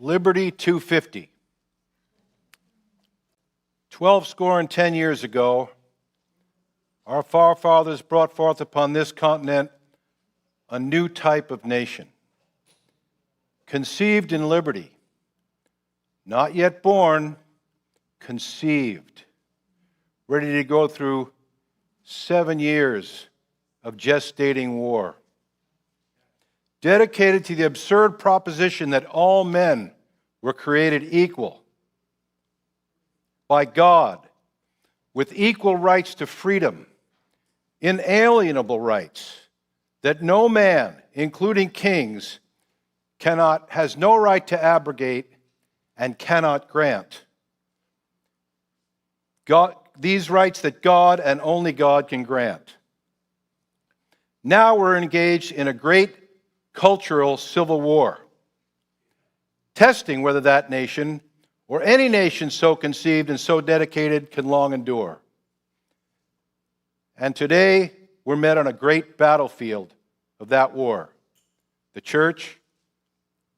Liberty 250. 12 years ago, our forefathers brought forth upon this continent a new type of nation, conceived in liberty, not yet born, conceived, ready to go through 7 years of gestating war, dedicated to the absurd proposition that all men were created equal by God, with equal rights to freedom, inalienable rights, that no man, including kings, has no right to abrogate and cannot grant. These rights that God and only God can grant. Now we're engaged in a great cultural civil war, testing whether that nation or any nation so conceived and so dedicated can long endure. And today we're met on a great battlefield of that war, the church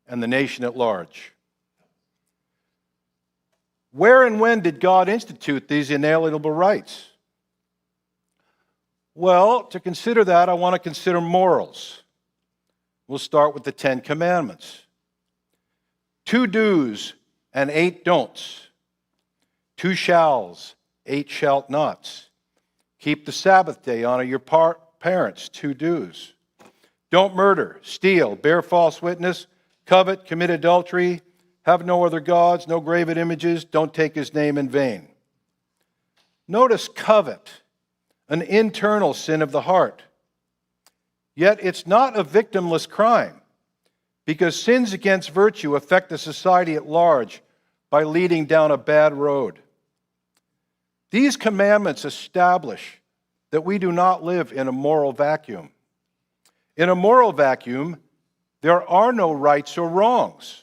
and the nation at large. Where and when did God institute these inalienable rights? Well, to consider that, I want to consider morals. We'll start with the 10 Commandments. 2 do's and 8 don'ts. 2 shalls, 8 shalt nots. Keep the Sabbath day, honor your parents, 2 do's. Don't murder, steal, bear false witness, covet, commit adultery, have no other gods, no graven images, don't take his name in vain. Notice covet, an internal sin of the heart. Yet it's not a victimless crime, because sins against virtue affect the society at large by leading down a bad road. These commandments establish that we do not live in a moral vacuum. In a moral vacuum, there are no rights or wrongs,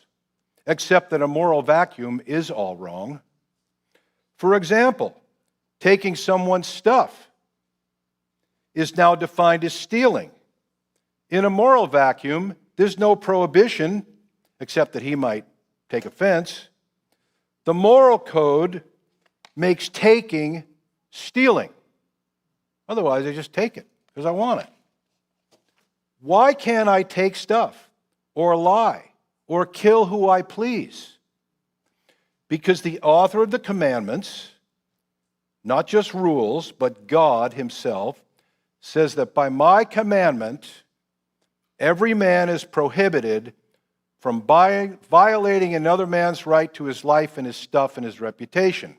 except that a moral vacuum is all wrong. For example, taking someone's stuff is now defined as stealing. In a moral vacuum, there's no prohibition, except that he might take offense. The moral code makes taking stealing. Otherwise, I just take it because I want it. Why can't I take stuff or lie or kill who I please? Because the author of the commandments, not just rules, but God himself, says that by my commandment, every man is prohibited from violating another man's right to his life and his stuff and his reputation.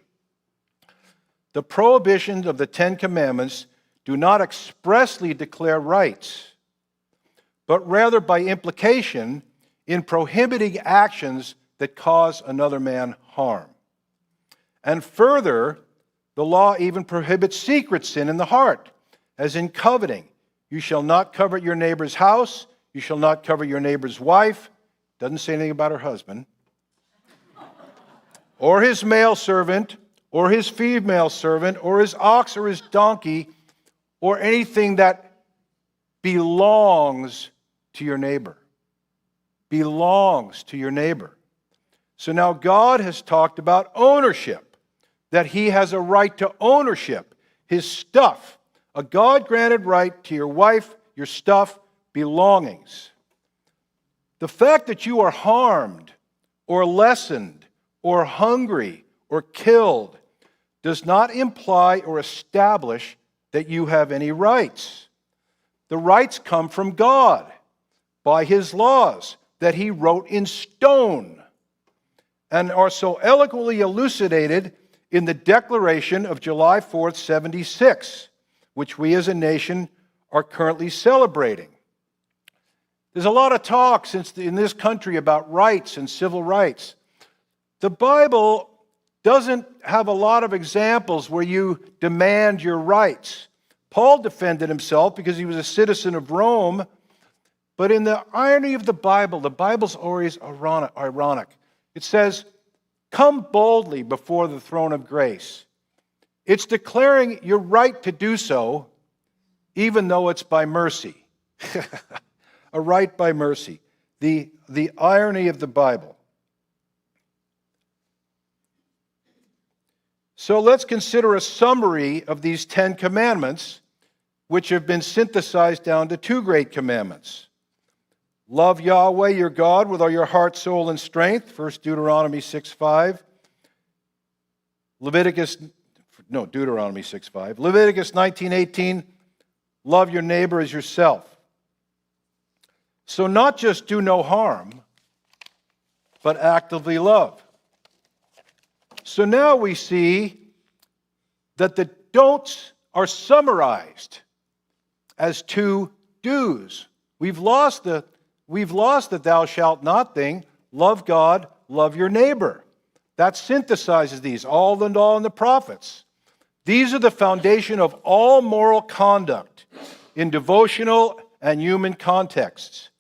The prohibitions of the 10 Commandments do not expressly declare rights, but rather by implication in prohibiting actions that cause another man harm. And further, the law even prohibits secret sin in the heart, as in coveting. You shall not covet your neighbor's house, you shall not covet your neighbor's wife, doesn't say anything about her husband, or his male servant, or his female servant, or his ox or his donkey, or anything that belongs to your neighbor. Belongs to your neighbor. So now God has talked about ownership, that he has a right to ownership, his stuff, a God-granted right to your wife, your stuff, belongings. The fact that you are harmed or lessened or hungry or killed does not imply or establish that you have any rights. The rights come from God by his laws that he wrote in stone and are so eloquently elucidated in the Declaration of July 4th, 76, which we as a nation are currently celebrating. There's a lot of talk in this country about rights and civil rights. The Bible doesn't have a lot of examples where you demand your rights. Paul defended himself because he was a citizen of Rome, but in the irony of the Bible's always ironic. It says, come boldly before the throne of grace. It's declaring your right to do so, even though it's by mercy. A right by mercy. The irony of the Bible. So let's consider a summary of these 10 commandments, which have been synthesized down to 2 great commandments. Love Yahweh your God with all your heart, soul, and strength, 1 Deuteronomy 6:5. Deuteronomy 6:5. Leviticus 19:18, love your neighbor as yourself. So not just do no harm, but actively love. So now we see that the don'ts are summarized as 2 do's. We've lost the thou shalt not thing. Love God, love your neighbor. That synthesizes these, all the law and the prophets. These are the foundation of all moral conduct in devotional and human contexts.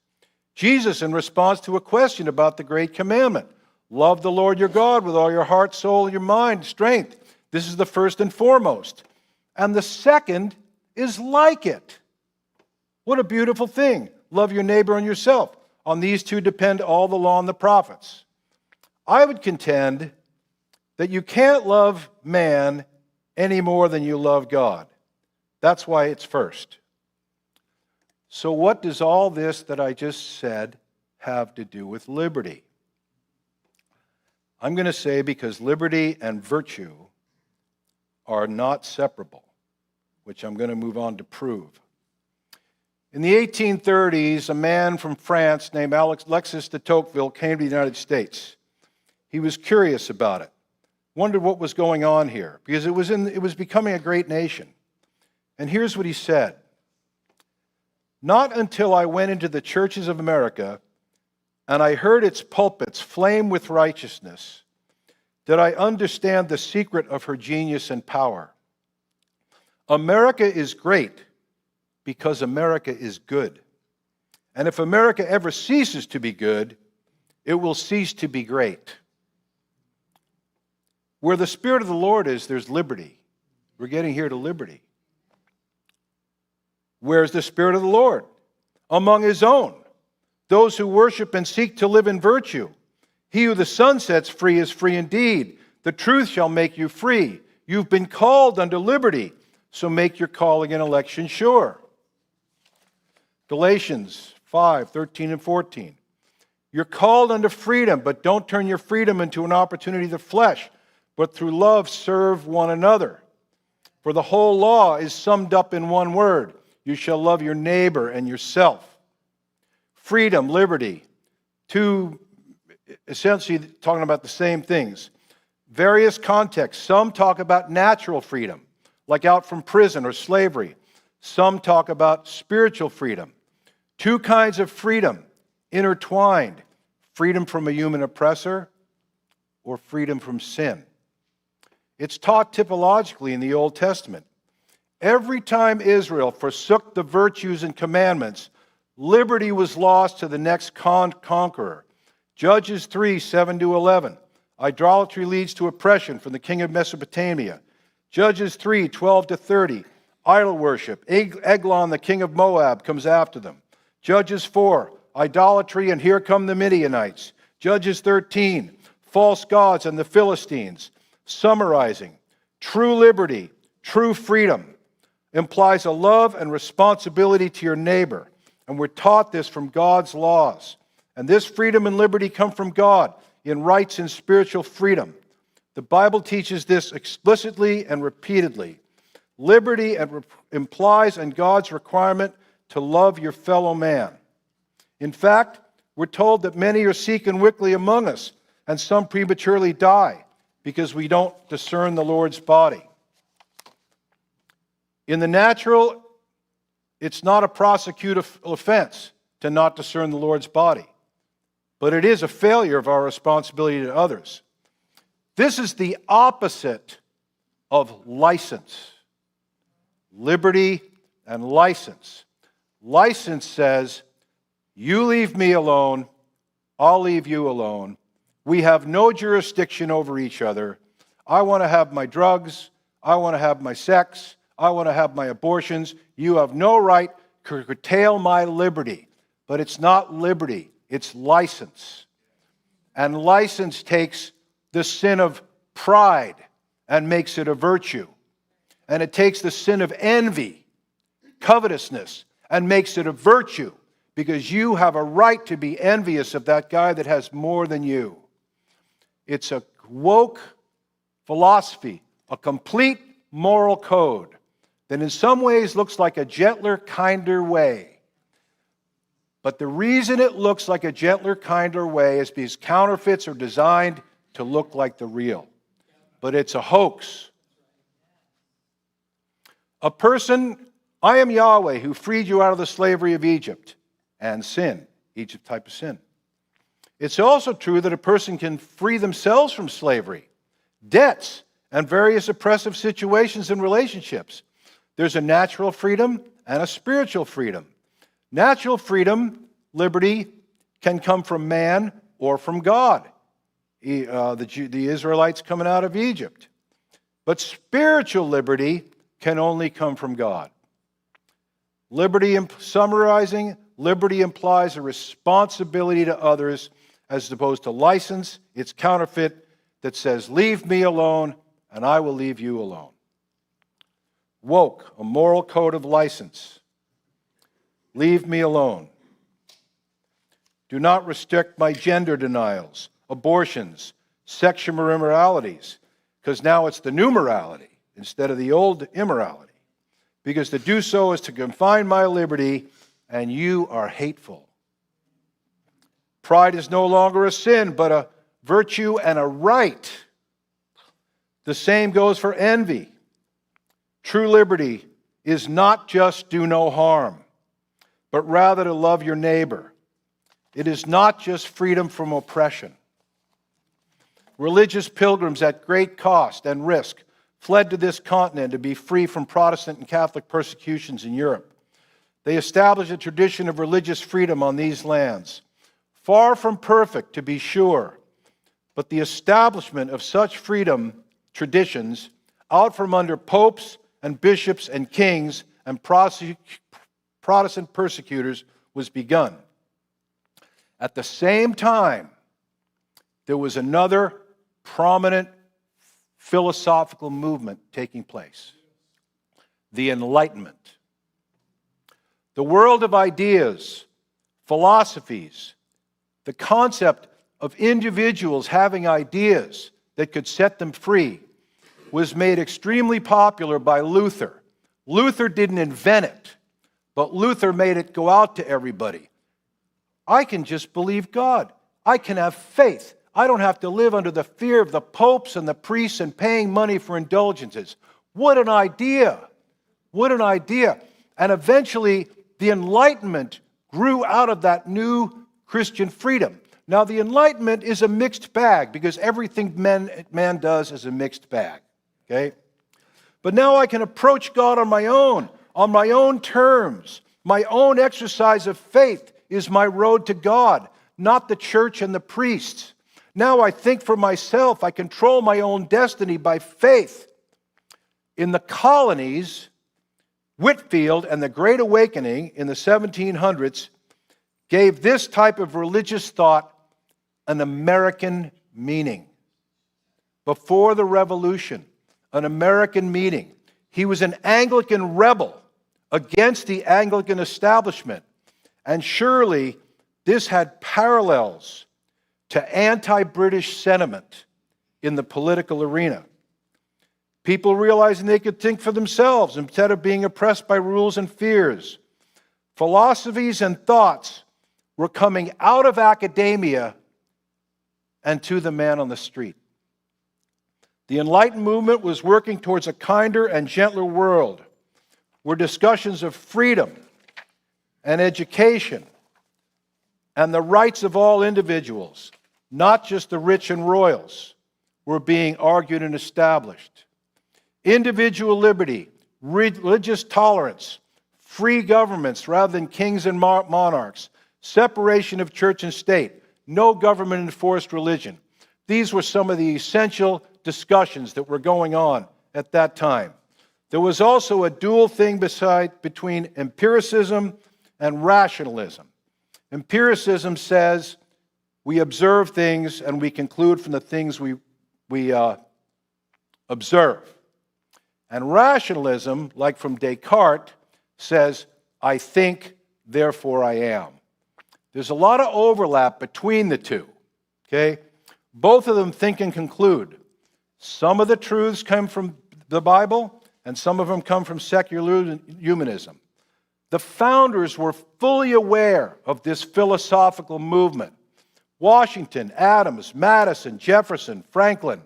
Jesus, in response to a question about the great commandment, love the Lord your God with all your heart, soul, your mind, strength. This is the first and foremost. And the second is like it. What a beautiful thing. Love your neighbor and yourself. On these 2 depend all the law and the prophets. I would contend that you can't love man any more than you love God. That's why it's first. So what does all this that I just said have to do with liberty? I'm going to say because liberty and virtue are not separable, which I'm going to move on to prove. In the 1830s, a man from France named Alexis de Tocqueville came to the United States. He was curious about it, wondered what was going on here, because it was becoming a great nation. And here's what he said. Not until I went into the churches of America and I heard its pulpits flame with righteousness did I understand the secret of her genius and power. America is great because America is good. And if America ever ceases to be good, it will cease to be great. Where the Spirit of the Lord is, there's liberty. We're getting here to liberty. Where's the Spirit of the Lord? Among His own, those who worship and seek to live in virtue. He who the Son sets free is free indeed. The truth shall make you free. You've been called unto liberty, so make your calling and election sure. Galatians 5:13 and 14. You're called unto freedom, but don't turn your freedom into an opportunity of the flesh, but through love serve one another. For the whole law is summed up in one word. You shall love your neighbor and yourself. Freedom, liberty, 2 essentially talking about the same things. Various contexts. Some talk about natural freedom, like out from prison or slavery. Some talk about spiritual freedom. 2 kinds of freedom intertwined. Freedom from a human oppressor or freedom from sin. It's taught typologically in the Old Testament. Every time Israel forsook the virtues and commandments, liberty was lost to the next conqueror. Judges 3:7-11. Idolatry leads to oppression from the king of Mesopotamia. Judges 3:12-30. Idol worship. Eglon, the king of Moab, comes after them. Judges 4. Idolatry, and here come the Midianites. Judges 13. False gods and the Philistines. Summarizing, true liberty, true freedom implies a love and responsibility to your neighbor. And we're taught this from God's laws. And this freedom and liberty come from God in rights and spiritual freedom. The Bible teaches this explicitly and repeatedly. Liberty implies in God's requirement to love your fellow man. In fact, we're told that many are sick and weakly among us, and some prematurely die because we don't discern the Lord's body. In the natural, it's not a prosecutive offense to not discern the Lord's body, but it is a failure of our responsibility to others. This is the opposite of license. Liberty and license. License says, you leave me alone, I'll leave you alone. We have no jurisdiction over each other. I want to have my drugs. I want to have my sex. I want to have my abortions. You have no right to curtail my liberty. But it's not liberty, it's license. And license takes the sin of pride and makes it a virtue. And it takes the sin of envy, covetousness, and makes it a virtue, because you have a right to be envious of that guy that has more than you. It's a woke philosophy, a complete moral code that in some ways looks like a gentler, kinder way. But the reason it looks like a gentler, kinder way is because counterfeits are designed to look like the real. But it's a hoax. A person, I am Yahweh who freed you out of the slavery of Egypt and sin, Egypt type of sin. It's also true that a person can free themselves from slavery, debts, and various oppressive situations and relationships. There's a natural freedom and a spiritual freedom. Natural freedom, liberty, can come from man or from God. The Israelites coming out of Egypt. But spiritual liberty can only come from God. Liberty, summarizing, liberty implies a responsibility to others as opposed to license. It's counterfeit that says, leave me alone and I will leave you alone. Woke, a moral code of license. Leave me alone. Do not restrict my gender denials, abortions, sexual immoralities, because now it's the new morality instead of the old immorality. Because to do so is to confine my liberty, and you are hateful. Pride is no longer a sin, but a virtue and a right. The same goes for envy. True liberty is not just do no harm, but rather to love your neighbor. It is not just freedom from oppression. Religious pilgrims at great cost and risk fled to this continent to be free from Protestant and Catholic persecutions in Europe. They established a tradition of religious freedom on these lands. Far from perfect, to be sure, but the establishment of such freedom traditions out from under popes and bishops and kings and Protestant persecutors was begun. At the same time, there was another prominent philosophical movement taking place, the Enlightenment. The world of ideas, philosophies, the concept of individuals having ideas that could set them free was made extremely popular by Luther. Luther didn't invent it, but Luther made it go out to everybody. I can just believe God. I can have faith. I don't have to live under the fear of the popes and the priests and paying money for indulgences. What an idea. What an idea. And eventually, the Enlightenment grew out of that new Christian freedom. Now, the Enlightenment is a mixed bag because everything man does is a mixed bag. Okay? But now I can approach God on my own terms. My own exercise of faith is my road to God, not the church and the priests. Now I think for myself. I control my own destiny by faith. In the colonies, Whitefield and the Great Awakening in the 1700s gave this type of religious thought an American meaning. Before the Revolution, an American meaning. He was an Anglican rebel against the Anglican establishment. And surely this had parallels to anti-British sentiment in the political arena. People realizing they could think for themselves instead of being oppressed by rules and fears. Philosophies and thoughts were coming out of academia and to the man on the street. The Enlightened movement was working towards a kinder and gentler world where discussions of freedom and education and the rights of all individuals, not just the rich and royals, were being argued and established. Individual liberty, religious tolerance, free governments rather than kings and monarchs, separation of church and state, no government-enforced religion. These were some of the essential discussions that were going on at that time. There was also a dual thing between empiricism and rationalism. Empiricism says we observe things and we conclude from the things we observe. And rationalism, like from Descartes, says, I think, therefore I am. There's a lot of overlap between the two, okay? Both of them think and conclude. Some of the truths come from the Bible, and some of them come from secular humanism. The founders were fully aware of this philosophical movement. Washington, Adams, Madison, Jefferson, Franklin,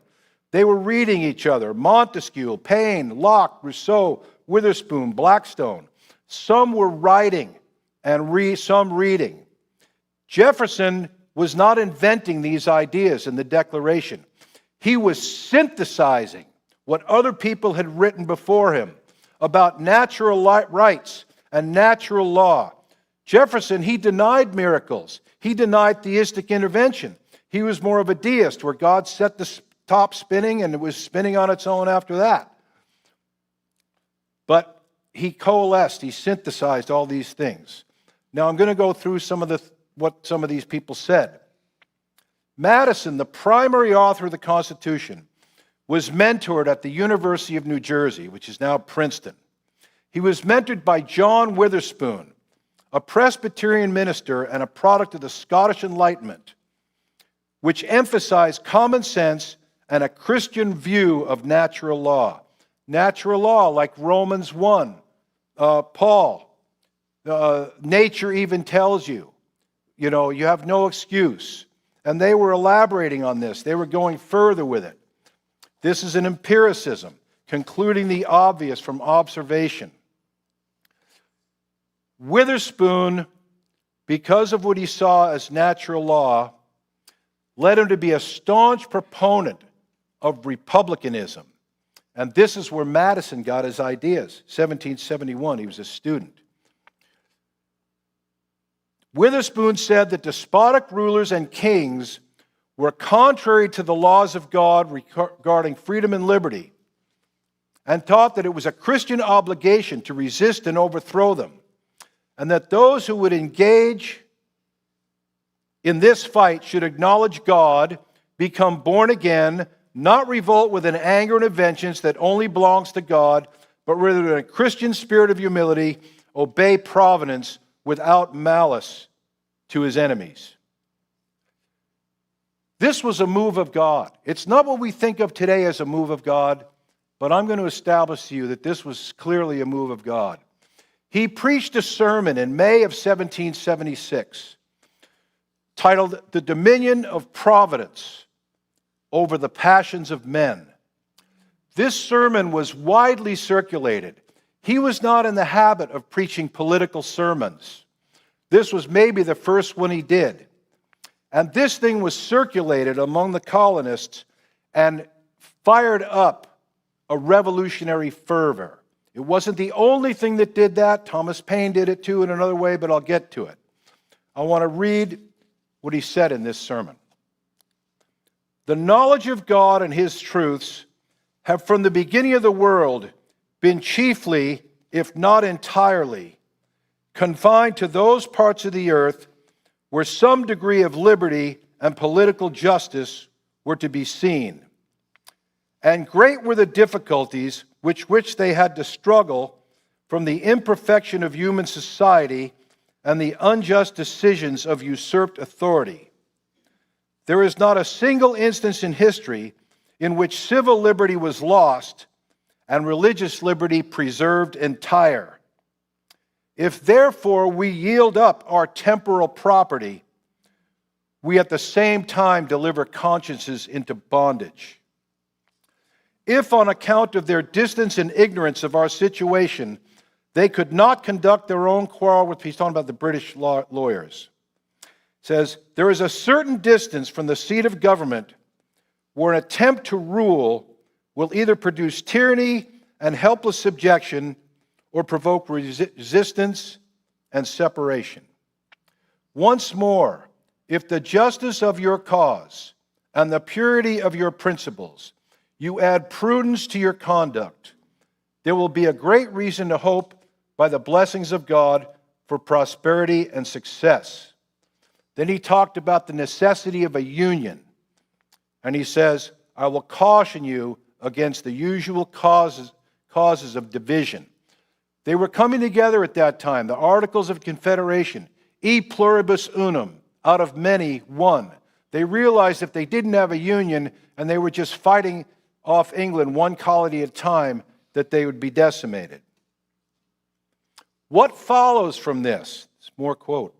they were reading each other. Montesquieu, Paine, Locke, Rousseau, Witherspoon, Blackstone. Some were writing and some reading. Jefferson was not inventing these ideas in the Declaration. He was synthesizing what other people had written before him about natural rights and natural law. Jefferson, he denied miracles. He denied theistic intervention. He was more of a deist, where God set the top spinning and it was spinning on its own after that. But he coalesced, he synthesized all these things. Now I'm going to go through what some of these people said. Madison, the primary author of the Constitution, was mentored at the University of New Jersey, which is now Princeton. He was mentored by John Witherspoon, a Presbyterian minister and a product of the Scottish Enlightenment, which emphasized common sense and a Christian view of natural law. Natural law, like Romans 1, Paul, nature even tells you, you have no excuse. And they were elaborating on this. They were going further with it. This is an empiricism, concluding the obvious from observation. Witherspoon, because of what he saw as natural law, led him to be a staunch proponent of republicanism. And this is where Madison got his ideas. 1771, he was a student. Witherspoon said that despotic rulers and kings were contrary to the laws of God regarding freedom and liberty, and taught that it was a Christian obligation to resist and overthrow them, and that those who would engage in this fight should acknowledge God, become born again, not revolt with an anger and a vengeance that only belongs to God, but rather in a Christian spirit of humility, obey providence without malice to his enemies. This was a move of God. It's not what we think of today as a move of God, but I'm going to establish to you that this was clearly a move of God. He preached a sermon in May of 1776 titled The Dominion of Providence over the Passions of Men. This sermon was widely circulated. He was not in the habit of preaching political sermons. This was maybe the first one he did. And this thing was circulated among the colonists and fired up a revolutionary fervor. It wasn't the only thing that did that. Thomas Paine did it too in another way, but I'll get to it. I want to read what he said in this sermon. The knowledge of God and his truths have from the beginning of the world been chiefly, if not entirely, confined to those parts of the earth where some degree of liberty and political justice were to be seen. And great were the difficulties which they had to struggle from the imperfection of human society and the unjust decisions of usurped authority. There is not a single instance in history in which civil liberty was lost and religious liberty preserved entire. If therefore we yield up our temporal property, we at the same time deliver consciences into bondage. If on account of their distance and ignorance of our situation, they could not conduct their own quarrel with, he's talking about the British lawyers. It says, there is a certain distance from the seat of government where an attempt to rule will either produce tyranny and helpless subjection or provoke resistance and separation. Once more, if the justice of your cause and the purity of your principles, you add prudence to your conduct, there will be a great reason to hope by the blessings of God for prosperity and success. Then he talked about the necessity of a union. And he says, I will caution you against the usual causes of division. They were coming together at that time, the Articles of Confederation, e pluribus unum, out of many, one. They realized if they didn't have a union and they were just fighting off England one colony at a time, that they would be decimated. What follows from this? It's more quote.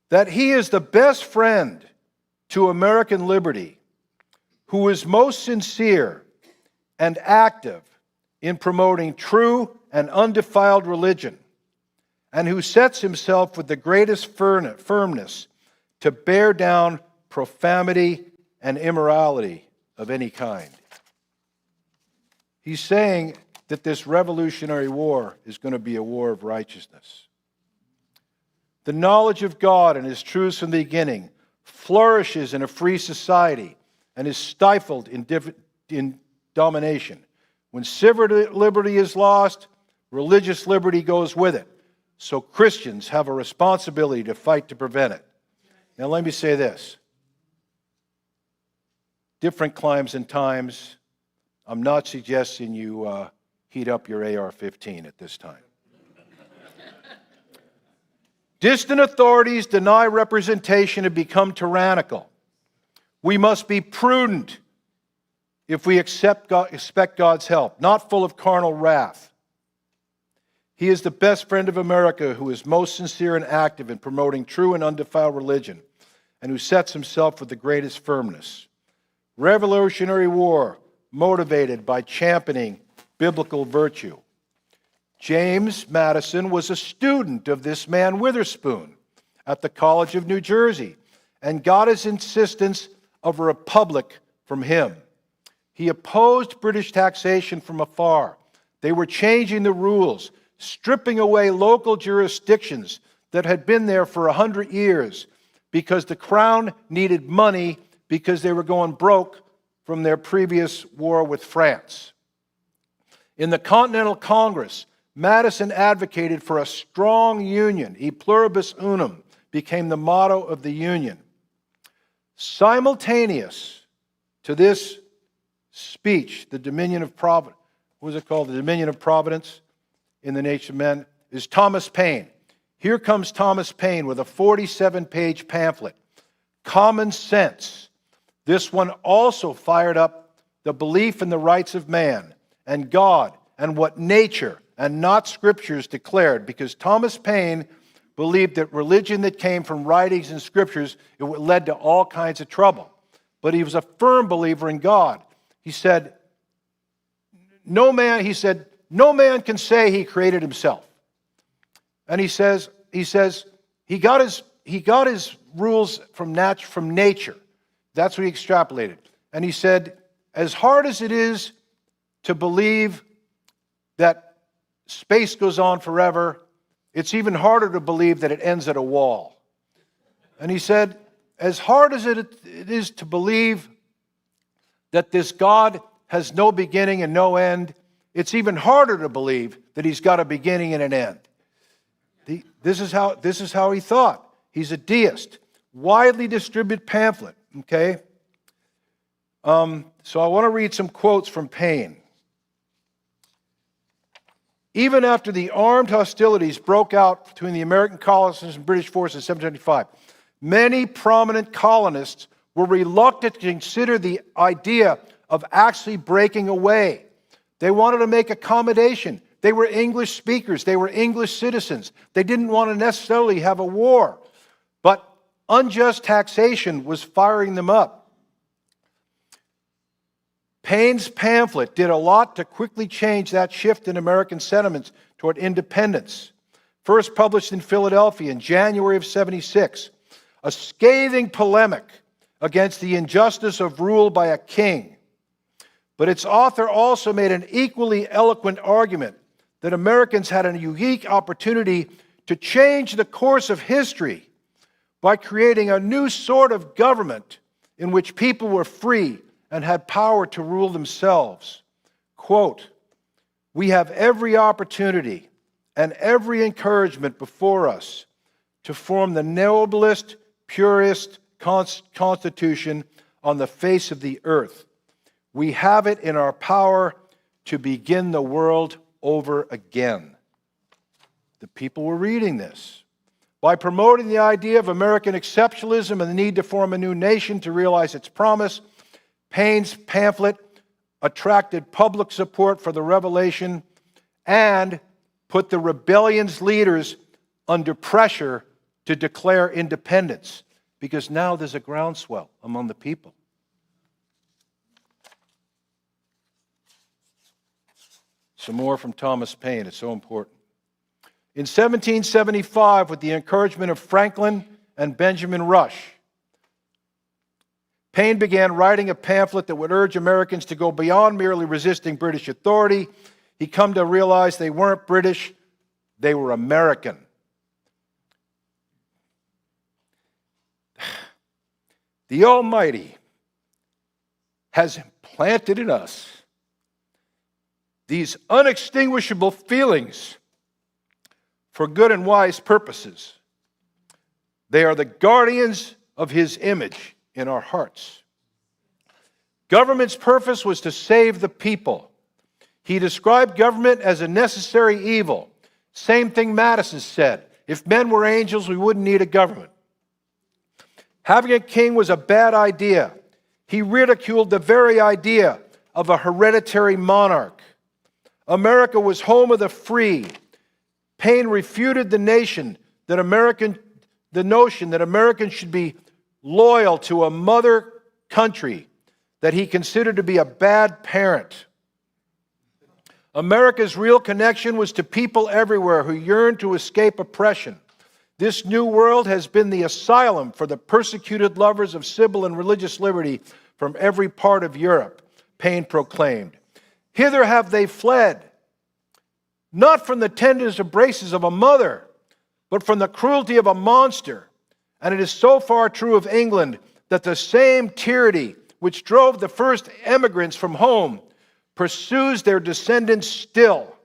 That he is the best friend to American liberty, who is most sincere and active in promoting true and undefiled religion, and who sets himself with the greatest firmness to bear down profanity and immorality of any kind. He's saying that this revolutionary war is going to be a war of righteousness. The knowledge of God and His truths from the beginning flourishes in a free society and is stifled in domination. When civil liberty is lost, religious liberty goes with it. So Christians have a responsibility to fight to prevent it. Now let me say this. Different climes and times. I'm not suggesting you heat up your AR-15 at this time. Distant authorities deny representation and become tyrannical. We must be prudent if we expect God's help, not full of carnal wrath. He is the best friend of America, who is most sincere and active in promoting true and undefiled religion, and who sets himself with the greatest firmness. Revolutionary war motivated by championing biblical virtue. James Madison was a student of this man Witherspoon at the College of New Jersey and got his insistence of a republic from him. He opposed British taxation from afar. They were changing the rules, stripping away local jurisdictions that had been there for 100 years because the crown needed money because they were going broke from their previous war with France. In the Continental Congress, Madison advocated for a strong union. E pluribus unum became the motto of the union. Simultaneous to this speech, the dominion of providence, what was it called? The dominion of providence in the nature of men, is Thomas Paine. Here comes Thomas Paine with a 47-page pamphlet, Common Sense. This one also fired up the belief in the rights of man and God and what nature and not scriptures declared, because Thomas Paine believed that religion that came from writings and scriptures, it led to all kinds of trouble. But he was a firm believer in God. He said, no man can say he created himself. And he says he got his rules from nature. That's what he extrapolated. And he said, as hard as it is to believe that space goes on forever, it's even harder to believe that it ends at a wall. And he said, as hard as it is to believe that this God has no beginning and no end, it's even harder to believe that he's got a beginning and an end. This is how he thought. He's a deist. Widely distributed pamphlet, okay? So I want to read some quotes from Paine. Even after the armed hostilities broke out between the American colonists and British forces in 1775, many prominent colonists were reluctant to consider the idea of actually breaking away. They wanted to make accommodation. They were English speakers. They were English citizens. They didn't want to necessarily have a war. But unjust taxation was firing them up. Paine's pamphlet did a lot to quickly change that shift in American sentiments toward independence. First published in Philadelphia in January of 76, a scathing polemic against the injustice of rule by a king. But its author also made an equally eloquent argument that Americans had a unique opportunity to change the course of history by creating a new sort of government in which people were free and had power to rule themselves. Quote, we have every opportunity and every encouragement before us to form the noblest, purest constitution on the face of the earth. We have it in our power to begin the world over again. The people were reading this. By promoting the idea of American exceptionalism and the need to form a new nation to realize its promise, Paine's pamphlet attracted public support for the revelation and put the rebellion's leaders under pressure to declare independence, because now there's a groundswell among the people. Some more from Thomas Paine. It's so important. In 1775, with the encouragement of Franklin and Benjamin Rush, Paine began writing a pamphlet that would urge Americans to go beyond merely resisting British authority. He'd come to realize they weren't British, they were American. The Almighty has implanted in us these unextinguishable feelings for good and wise purposes. They are the guardians of His image in our hearts. Government's purpose was to save the people. He described government as a necessary evil. Same thing Madison said. If men were angels, we wouldn't need a government. Having a king was a bad idea. He ridiculed the very idea of a hereditary monarch. America was home of the free. Paine refuted the notion that Americans should be loyal to a mother country that he considered to be a bad parent. America's real connection was to people everywhere who yearned to escape oppression. This new world has been the asylum for the persecuted lovers of civil and religious liberty from every part of Europe, Paine proclaimed. Hither have they fled, not from the tender embraces of a mother, but from the cruelty of a monster. And it is so far true of England that the same tyranny which drove the first emigrants from home pursues their descendants still.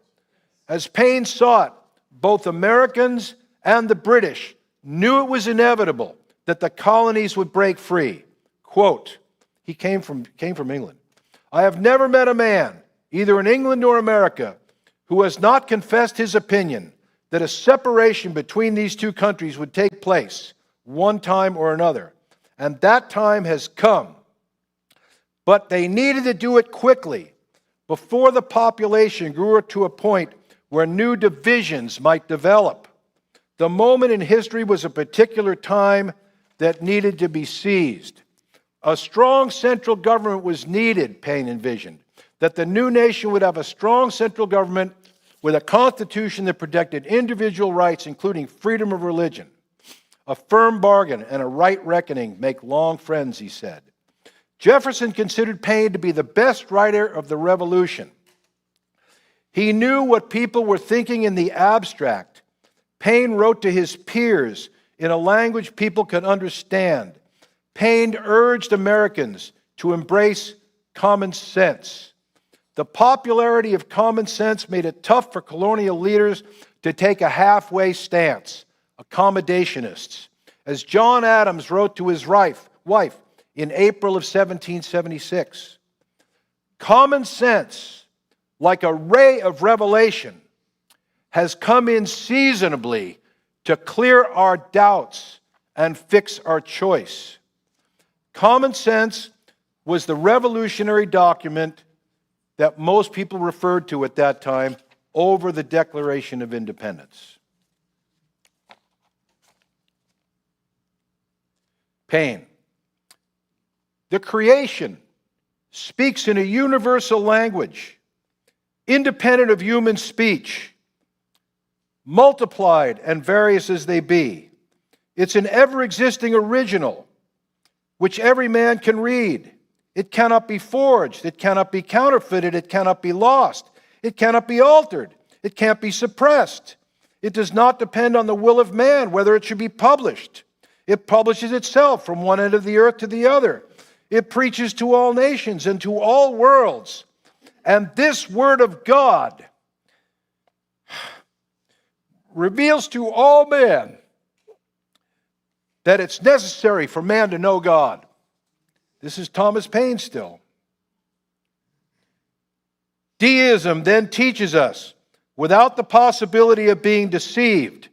As Paine saw it, both Americans and the British knew it was inevitable that the colonies would break free. Quote, he came from England. I have never met a man, either in England or America, who has not confessed his opinion that a separation between these two countries would take place one time or another. And that time has come. But they needed to do it quickly, before the population grew to a point where new divisions might develop. The moment in history was a particular time that needed to be seized. A strong central government was needed, Paine envisioned, that the new nation would have a strong central government with a constitution that protected individual rights, including freedom of religion. A firm bargain and a right reckoning make long friends, he said. Jefferson considered Paine to be the best writer of the Revolution. He knew what people were thinking in the abstract. Paine wrote to his peers in a language people could understand. Paine urged Americans to embrace common sense. The popularity of common sense made it tough for colonial leaders to take a halfway stance, accommodationists. As John Adams wrote to his wife in April of 1776, common sense, like a ray of revelation, has come in seasonably to clear our doubts and fix our choice. Common sense was the revolutionary document that most people referred to at that time over the Declaration of Independence. Paine. The creation speaks in a universal language, independent of human speech, multiplied and various as they be. It's an ever-existing original, which every man can read. It cannot be forged. It cannot be counterfeited. It cannot be lost. It cannot be altered. It can't be suppressed. It does not depend on the will of man whether it should be published. It publishes itself from one end of the earth to the other. It preaches to all nations and to all worlds. And this word of God reveals to all men that it's necessary for man to know God. This is Thomas Paine still. Deism then teaches us, without the possibility of being deceived,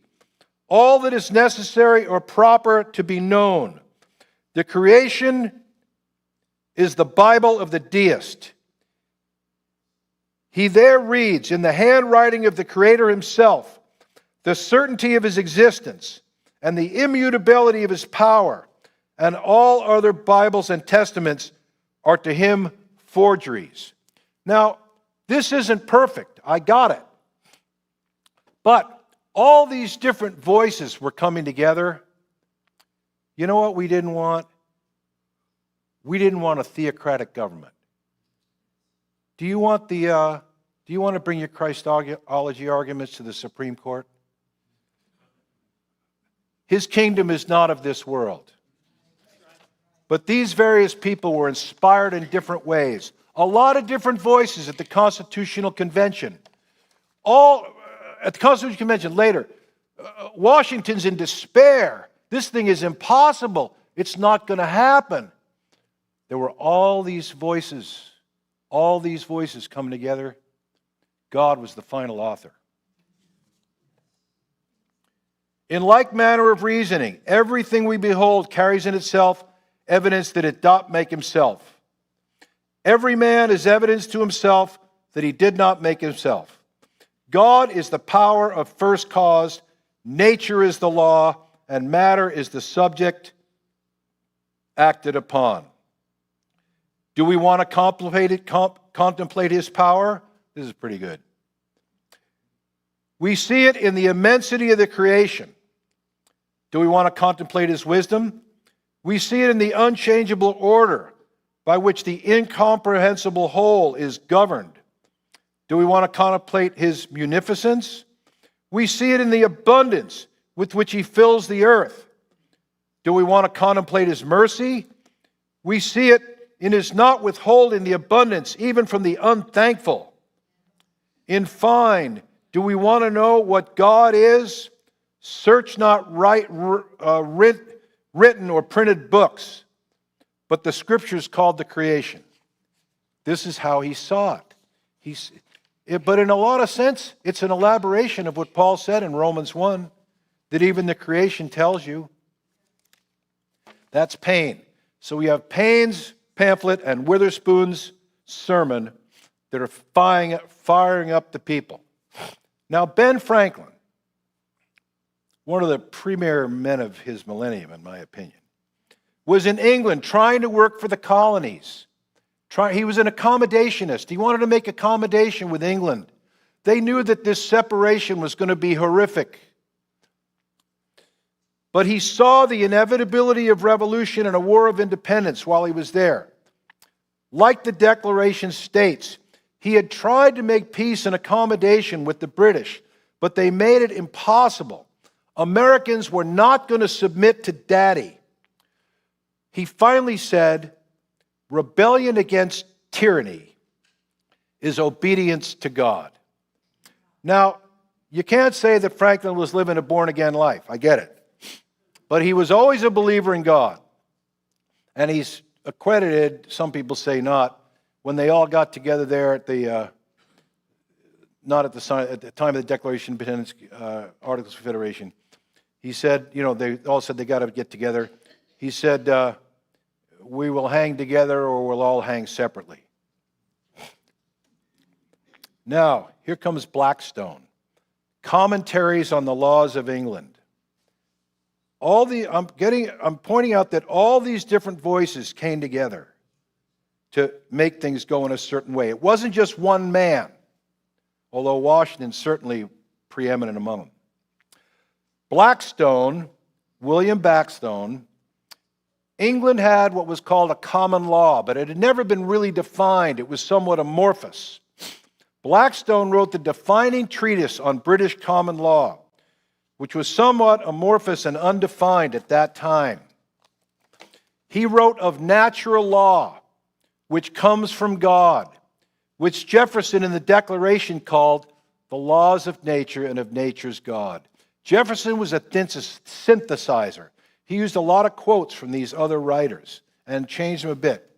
all that is necessary or proper to be known. The creation is the Bible of the deist. He there reads, in the handwriting of the Creator himself, the certainty of his existence and the immutability of his power, and all other Bibles and Testaments are to him forgeries. Now, this isn't perfect. I got it. But all these different voices were coming together. You know what we didn't want? We didn't want a theocratic government. Do you want to bring your Christology arguments to the Supreme Court? His kingdom is not of this world. But these various people were inspired in different ways. A lot of different voices at the Constitutional Convention. At the Constitutional Convention later, Washington's in despair. This thing is impossible. It's not going to happen. There were all these voices coming together. God was the final author. In like manner of reasoning, everything we behold carries in itself evidence that it doth make himself. Every man is evidence to himself that he did not make himself. God is the power of first cause, nature is the law, and matter is the subject acted upon. Do we want to contemplate his power? This is pretty good. We see it in the immensity of the creation. Do we want to contemplate his wisdom? We see it in the unchangeable order by which the incomprehensible whole is governed. Do we want to contemplate his munificence? We see it in the abundance with which he fills the earth. Do we want to contemplate his mercy? We see it in his not withholding the abundance even from the unthankful. In fine, do we want to know what God is? Search not written or printed books, but the Scriptures called the creation. This is how he saw it. But in a lot of sense, it's an elaboration of what Paul said in Romans 1, that even the creation tells you. That's Paine. So we have Paine's pamphlet and Witherspoon's sermon that are firing up the people. Now, Ben Franklin, one of the premier men of his millennium, in my opinion, was in England trying to work for the colonies. He was an accommodationist. He wanted to make accommodation with England. They knew that this separation was going to be horrific. But he saw the inevitability of revolution and a war of independence while he was there. Like the Declaration states, he had tried to make peace and accommodation with the British, but they made it impossible. Americans were not going to submit to Daddy. He finally said, rebellion against tyranny is obedience to God. Now, you can't say that Franklin was living a born-again life. I get it. But he was always a believer in God. And he's accredited, some people say not, when they all got together there at the, not at the time of the Declaration of Independence, Articles of Confederation. He said, they all said they got to get together. He said, we will hang together or we'll all hang separately. Now, here comes Blackstone. Commentaries on the Laws of England. I'm pointing out that all these different voices came together to make things go in a certain way. It wasn't just one man, although Washington's certainly preeminent among them. Blackstone, William Blackstone, England had what was called a common law, but it had never been really defined. It was somewhat amorphous. Blackstone wrote the defining treatise on British common law, which was somewhat amorphous and undefined at that time. He wrote of natural law, which comes from God, which Jefferson in the Declaration called the laws of nature and of nature's God. Jefferson was a synthesizer. He used a lot of quotes from these other writers and changed them a bit.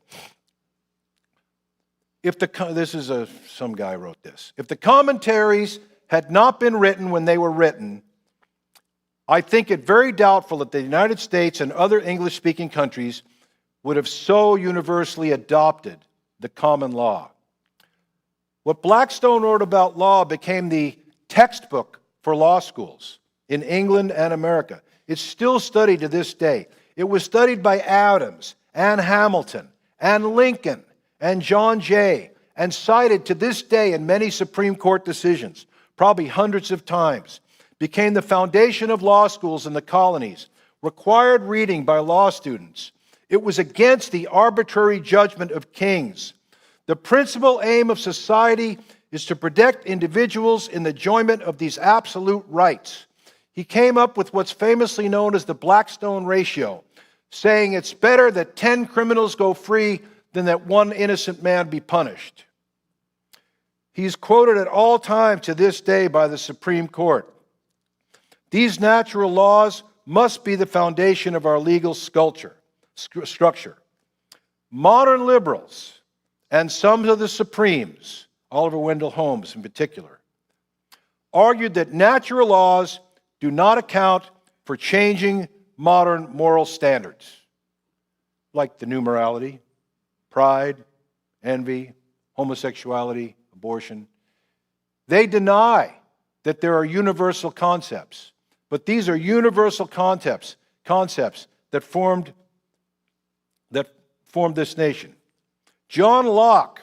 Some guy wrote this. If the commentaries had not been written when they were written, I think it very doubtful that the United States and other English-speaking countries would have so universally adopted the common law. What Blackstone wrote about law became the textbook for law schools in England and America. It's still studied to this day. It was studied by Adams and Hamilton and Lincoln and John Jay and cited to this day in many Supreme Court decisions, probably hundreds of times. Became the foundation of law schools in the colonies, required reading by law students. It was against the arbitrary judgment of kings. The principal aim of society is to protect individuals in the enjoyment of these absolute rights. He came up with what's famously known as the Blackstone ratio, saying it's better that 10 criminals go free than that one innocent man be punished. He's quoted at all times to this day by the Supreme Court. These natural laws must be the foundation of our legal structure. Modern liberals, and some of the Supremes, Oliver Wendell Holmes in particular, argued that natural laws do not account for changing modern moral standards, like the new morality, pride, envy, homosexuality, abortion. They deny that there are universal concepts, but these are universal concepts that formed this nation. John Locke,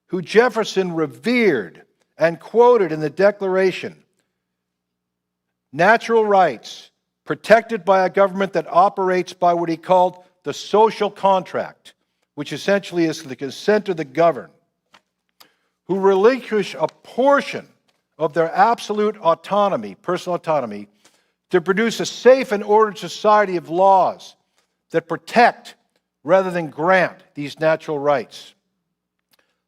who Jefferson revered and quoted in the Declaration, natural rights protected by a government that operates by what he called the social contract, which essentially is the consent of the governed, who relinquish a portion of their absolute autonomy, personal autonomy, to produce a safe and ordered society of laws that protect rather than grant these natural rights.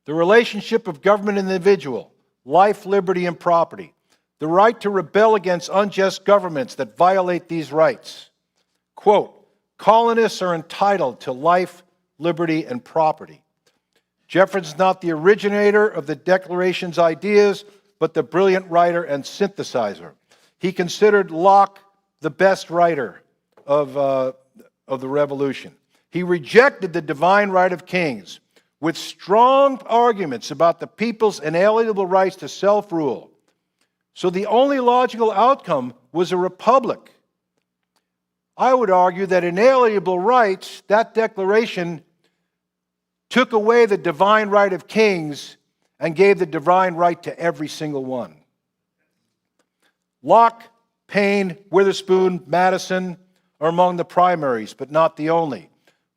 The relationship of government and individual, life, liberty, and property. The right to rebel against unjust governments that violate these rights. Quote, colonists are entitled to life, liberty, and property. Jefferson's not the originator of the Declaration's ideas, but the brilliant writer and synthesizer. He considered Locke the best writer of the Revolution. He rejected the divine right of kings with strong arguments about the people's inalienable rights to self-rule. So the only logical outcome was a republic. I would argue that inalienable rights, that declaration, took away the divine right of kings and gave the divine right to every single one. Locke, Paine, Witherspoon, Madison are among the primaries, but not the only.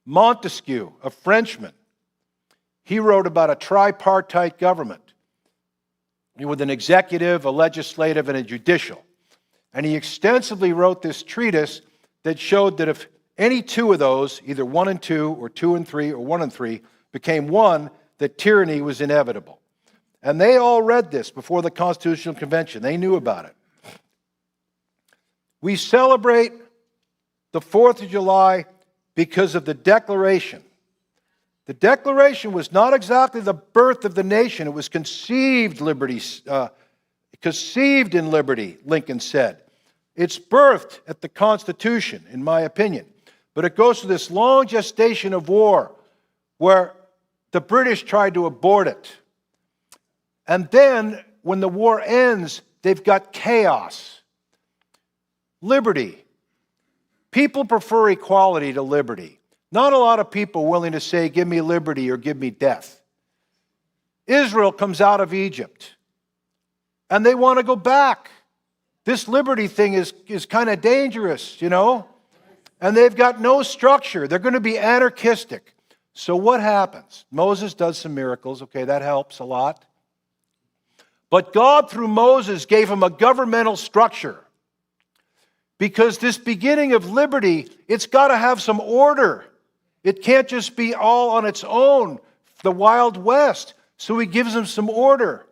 Montesquieu, a Frenchman, he wrote about a tripartite government with an executive, a legislative, and a judicial. And he extensively wrote this treatise that showed that if any two of those, either 1 and 2, or 2 and 3, or 1 and 3, became one, that tyranny was inevitable. And they all read this before the Constitutional Convention. They knew about it. We celebrate the 4th of July because of the Declaration. The Declaration was not exactly the birth of the nation. It was conceived in liberty, Lincoln said. It's birthed at the Constitution, in my opinion. But it goes through this long gestation of war where the British tried to abort it. And then, when the war ends, they've got chaos. Liberty. People prefer equality to liberty. Not a lot of people willing to say, give me liberty or give me death. Israel comes out of Egypt, and they want to go back. This liberty thing is kind of dangerous, you know? And they've got no structure. They're going to be anarchistic. So what happens? Moses does some miracles. Okay, that helps a lot. But God, through Moses, gave him a governmental structure. Because this beginning of liberty, it's got to have some order. It can't just be all on its own, the Wild West. So he gives them some order.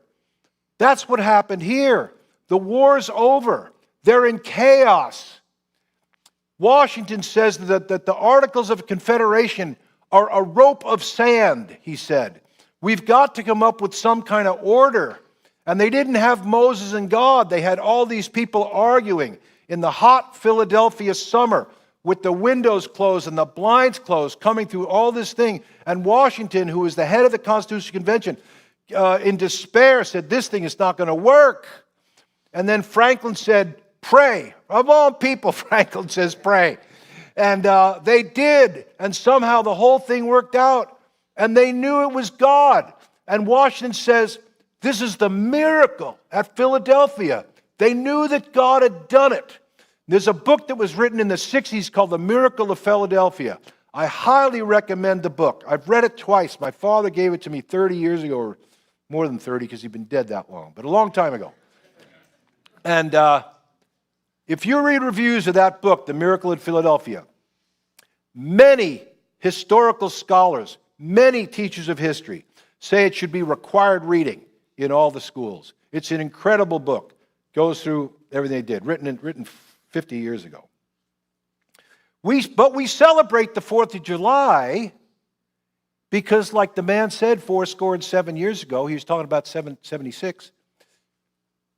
That's what happened here. The war's over. They're in chaos. Washington says that the Articles of Confederation are a rope of sand, he said, We've got to come up with some kind of order. And they didn't have Moses and God. They had all these people arguing in the hot Philadelphia summer with the windows closed and the blinds closed, coming through all this thing. And Washington, who was the head of the Constitutional Convention, in despair said, this thing is not going to work. And then Franklin said, pray. Of all people, Franklin says, pray. And they did. And somehow the whole thing worked out. And they knew it was God. And Washington says, this is the miracle at Philadelphia. They knew that God had done it. There's a book that was written in the 60s called The Miracle of Philadelphia. I highly recommend the book. I've read it twice. My father gave it to me 30 years ago, or more than 30 because he'd been dead that long, but a long time ago. And if you read reviews of that book, The Miracle at Philadelphia, many historical scholars, many teachers of history say it should be required reading in all the schools. It's an incredible book. Goes through everything they did, written 50 years ago. But we celebrate the 4th of July because, like the man said 7 years ago, he was talking about 76,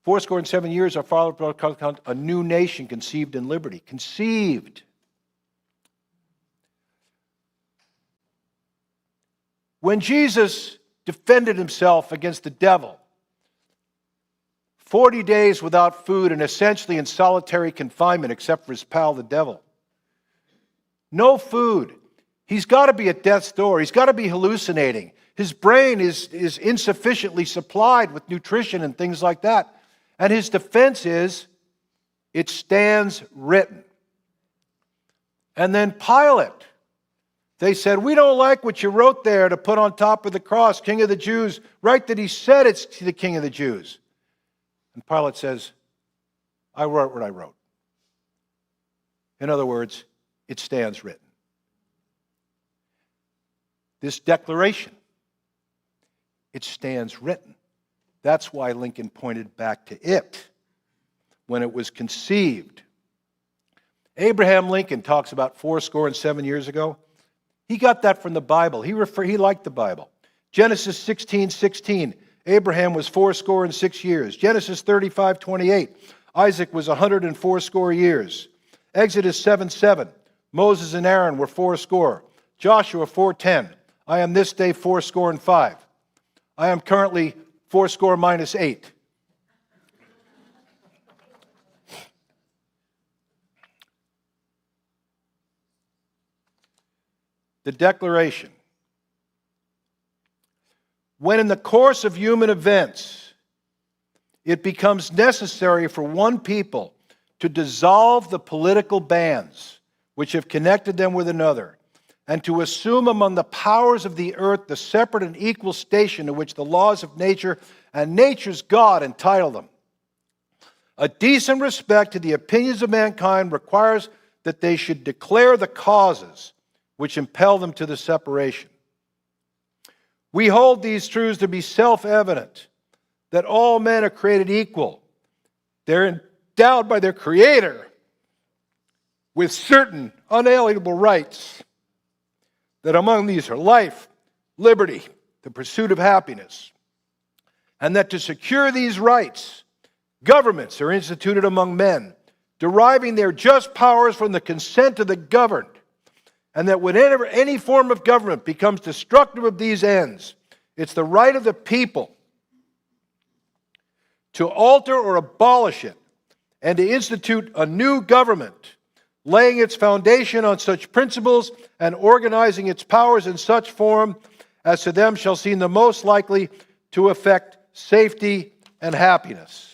7 years, our father brought a new nation conceived in liberty. Conceived. When Jesus defended himself against the devil, 40 days without food and essentially in solitary confinement except for his pal, the devil. No food. He's got to be at death's door. He's got to be hallucinating. His brain is insufficiently supplied with nutrition and things like that. And his defense is, it stands written. And then Pilate, they said, we don't like what you wrote there to put on top of the cross, King of the Jews. Right that he said it's the King of the Jews. And Pilate says, I wrote what I wrote. In other words, it stands written. This declaration, it stands written. That's why Lincoln pointed back to it when it was conceived. Abraham Lincoln talks about 7 years ago. He got that from the Bible. He liked the Bible. Genesis 16:16. Abraham was 6 years. Genesis 35:28. Isaac was 104 years. Exodus 7:7. Moses and Aaron were 80. Joshua 4:10. I am this day 85. I am currently 80 minus 8. The Declaration. When in the course of human events, it becomes necessary for one people to dissolve the political bands which have connected them with another, and to assume among the powers of the earth the separate and equal station to which the laws of nature and nature's God entitle them. A decent respect to the opinions of mankind requires that they should declare the causes which impel them to the separation. We hold these truths to be self-evident, that all men are created equal. They're endowed by their Creator with certain unalienable rights, that among these are life, liberty, the pursuit of happiness, and that to secure these rights, governments are instituted among men, deriving their just powers from the consent of the governed, and that whenever any form of government becomes destructive of these ends, it's the right of the people to alter or abolish it and to institute a new government, laying its foundation on such principles and organizing its powers in such form as to them shall seem the most likely to effect safety and happiness.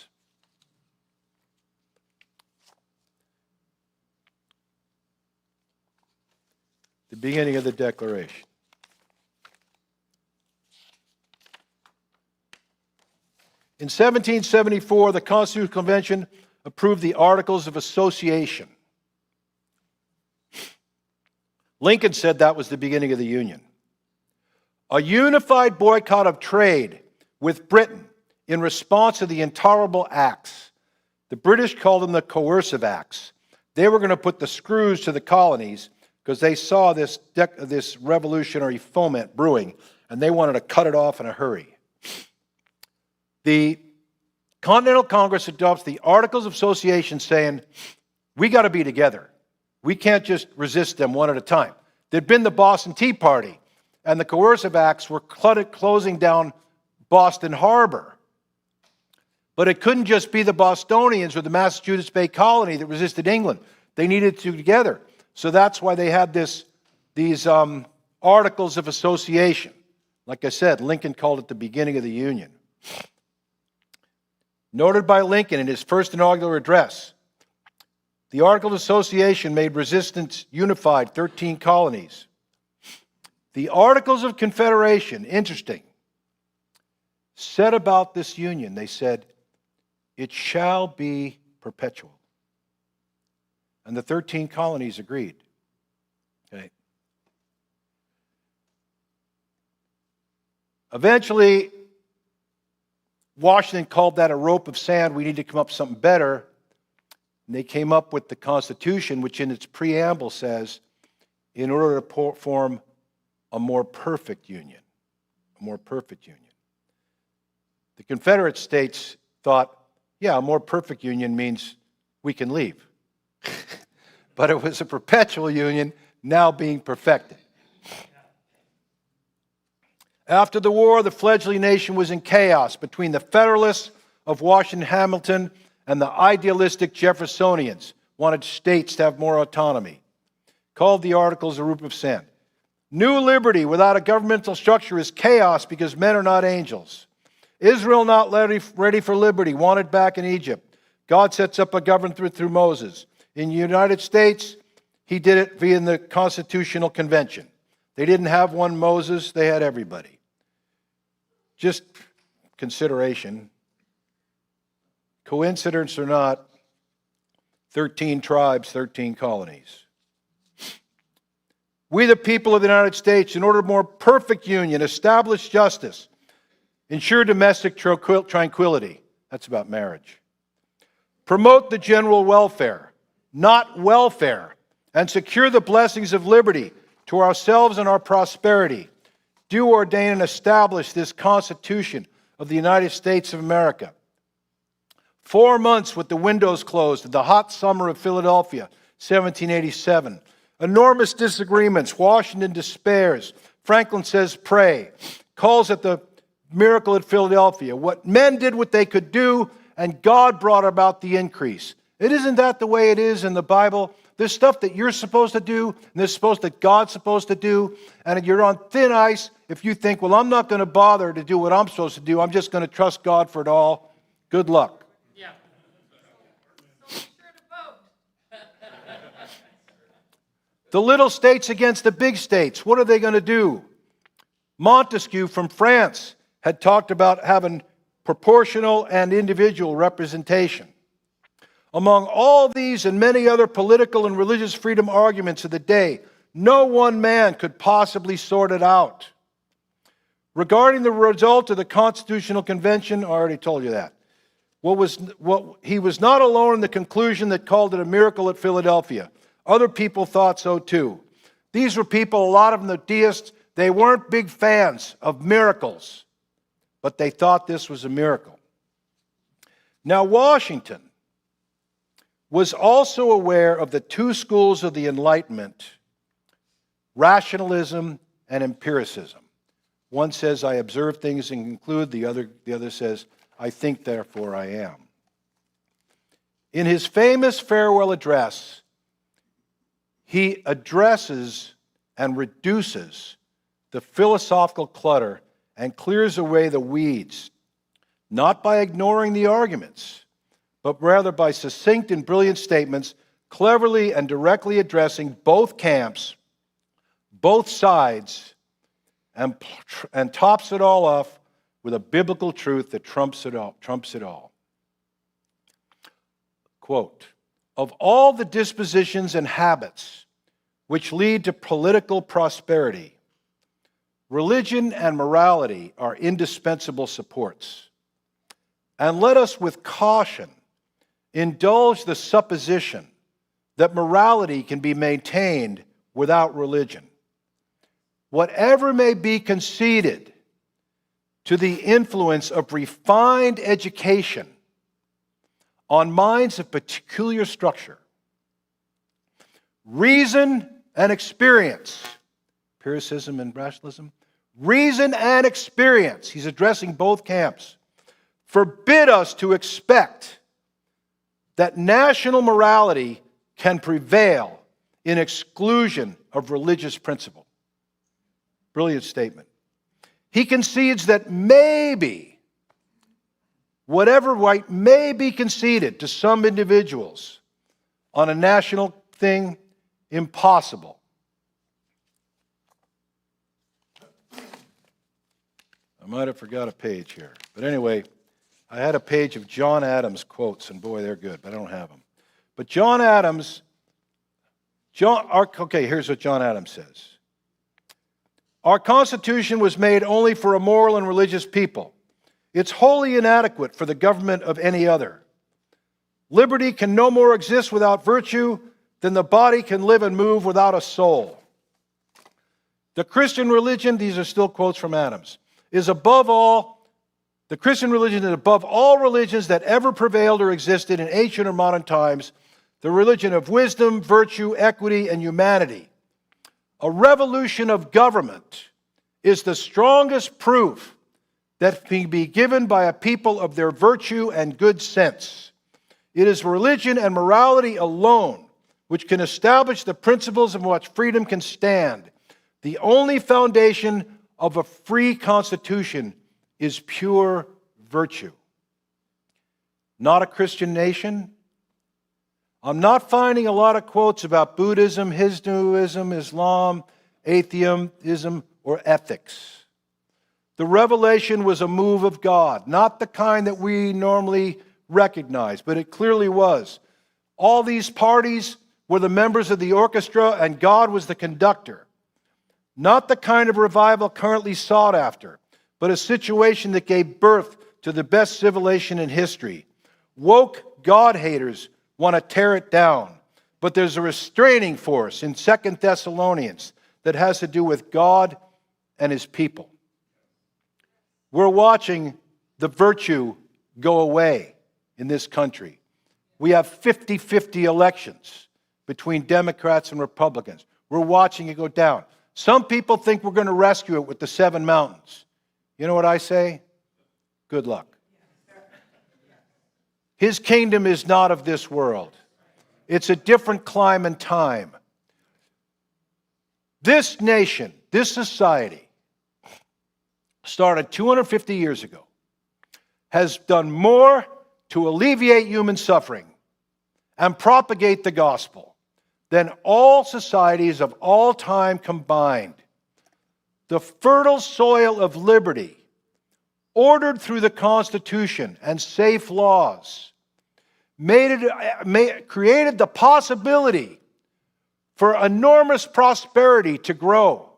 The beginning of the Declaration. In 1774, the Constitutional Convention approved the Articles of Association. Lincoln said that was the beginning of the Union. A unified boycott of trade with Britain in response to the Intolerable Acts. The British called them the Coercive Acts. They were going to put the screws to the colonies because they saw this revolutionary foment brewing, and they wanted to cut it off in a hurry. The Continental Congress adopts the Articles of Association saying, we got to be together. We can't just resist them one at a time. There'd been the Boston Tea Party, and the coercive acts were closing down Boston Harbor. But it couldn't just be the Bostonians or the Massachusetts Bay Colony that resisted England. They needed to together. So that's why they had these Articles of Association. Like I said, Lincoln called it the beginning of the Union. Noted by Lincoln in his first inaugural address, the Articles of Association made resistance unified 13 colonies. The Articles of Confederation, interesting, said about this union, they said, it shall be perpetual. And the 13 colonies agreed. Okay. Eventually, Washington called that a rope of sand. We need to come up with something better. And they came up with the Constitution, which in its preamble says, in order to form a more perfect union. A more perfect union. The Confederate States thought, yeah, a more perfect union means we can leave. But it was a perpetual union now being perfected. After the war, the fledgling nation was in chaos between the Federalists of Washington Hamilton and the idealistic Jeffersonians, wanted states to have more autonomy, called the Articles a rope of sand. New liberty without a governmental structure is chaos because men are not angels. Israel not ready for liberty, wanted back in Egypt. God sets up a government through Moses. In the United States, he did it via the Constitutional Convention. They didn't have one Moses, they had everybody. Just consideration. Coincidence or not, 13 tribes, 13 colonies. We, the people of the United States, in order to more perfect union, establish justice, ensure domestic tranquility. That's about marriage. Promote the general welfare, not welfare, and secure the blessings of liberty to ourselves and our prosperity. Do ordain and establish this Constitution of the United States of America. 4 months with the windows closed in the hot summer of Philadelphia, 1787. Enormous disagreements. Washington despairs. Franklin says, pray. Calls it the miracle at Philadelphia. What men did what they could do, and God brought about the increase. Isn't that the way it is in the Bible? There's stuff that you're supposed to do, and there's stuff that God's supposed to do, and you're on thin ice if you think, well, I'm not going to bother to do what I'm supposed to do. I'm just going to trust God for it all. Good luck. Yeah. So be sure to vote. The little states against the big states. What are they going to do? Montesquieu from France had talked about having proportional and individual representation. Among all these and many other political and religious freedom arguments of the day, no one man could possibly sort it out. Regarding the result of the Constitutional Convention, I already told you that. He was not alone in the conclusion that called it a miracle at Philadelphia. Other people thought so too. These were people, a lot of them the deists, they weren't big fans of miracles, but they thought this was a miracle. Now, Washington was also aware of the two schools of the Enlightenment, rationalism and empiricism. One says, I observe things and conclude. The other says, I think, therefore I am. In his famous farewell address, he addresses and reduces the philosophical clutter and clears away the weeds, not by ignoring the arguments, but rather by succinct and brilliant statements, cleverly and directly addressing both camps, both sides, and tops it all off with a biblical truth that trumps it all. Quote, of all the dispositions and habits which lead to political prosperity, religion and morality are indispensable supports. And let us with caution indulge the supposition that morality can be maintained without religion. whatever may be conceded to the influence of refined education on minds of peculiar structure, reason and experience, empiricism and rationalism, reason and experience, he's addressing both camps, forbid us to expect that national morality can prevail in exclusion of religious principle. Brilliant statement. He concedes that maybe whatever right may be conceded to some individuals on a national thing, impossible. I might have forgot a page here. But anyway, I had a page of John Adams quotes, and boy, they're good, but I don't have them. But John Adams, here's what John Adams says. Our Constitution was made only for a moral and religious people. It's wholly inadequate for the government of any other. Liberty can no more exist without virtue than the body can live and move without a soul. The Christian religion, these are still quotes from Adams, is above all, the Christian religion is above all religions that ever prevailed or existed in ancient or modern times, the religion of wisdom, virtue, equity, and humanity. A revolution of government is the strongest proof that can be given by a people of their virtue and good sense. It is religion and morality alone which can establish the principles on which freedom can stand. The only foundation of a free constitution is pure virtue. Not a Christian nation. I'm not finding a lot of quotes about Buddhism, Hinduism, Islam, atheism, or ethics. The revelation was a move of God, not the kind that we normally recognize, but it clearly was. All these parties were the members of the orchestra, and God was the conductor. Not the kind of revival currently sought after, but a situation that gave birth to the best civilization in history. Woke God-haters want to tear it down, but there's a restraining force in 2 Thessalonians that has to do with God and his people. We're watching the virtue go away in this country. We have 50-50 elections between Democrats and Republicans. We're watching it go down. Some people think we're going to rescue it with the 7 mountains. You know what I say? Good luck. His kingdom is not of this world. It's a different clime and time. This nation, this society, started 250 years ago, has done more to alleviate human suffering and propagate the gospel than all societies of all time combined. The fertile soil of liberty, ordered through the Constitution and safe laws, created the possibility for enormous prosperity to grow.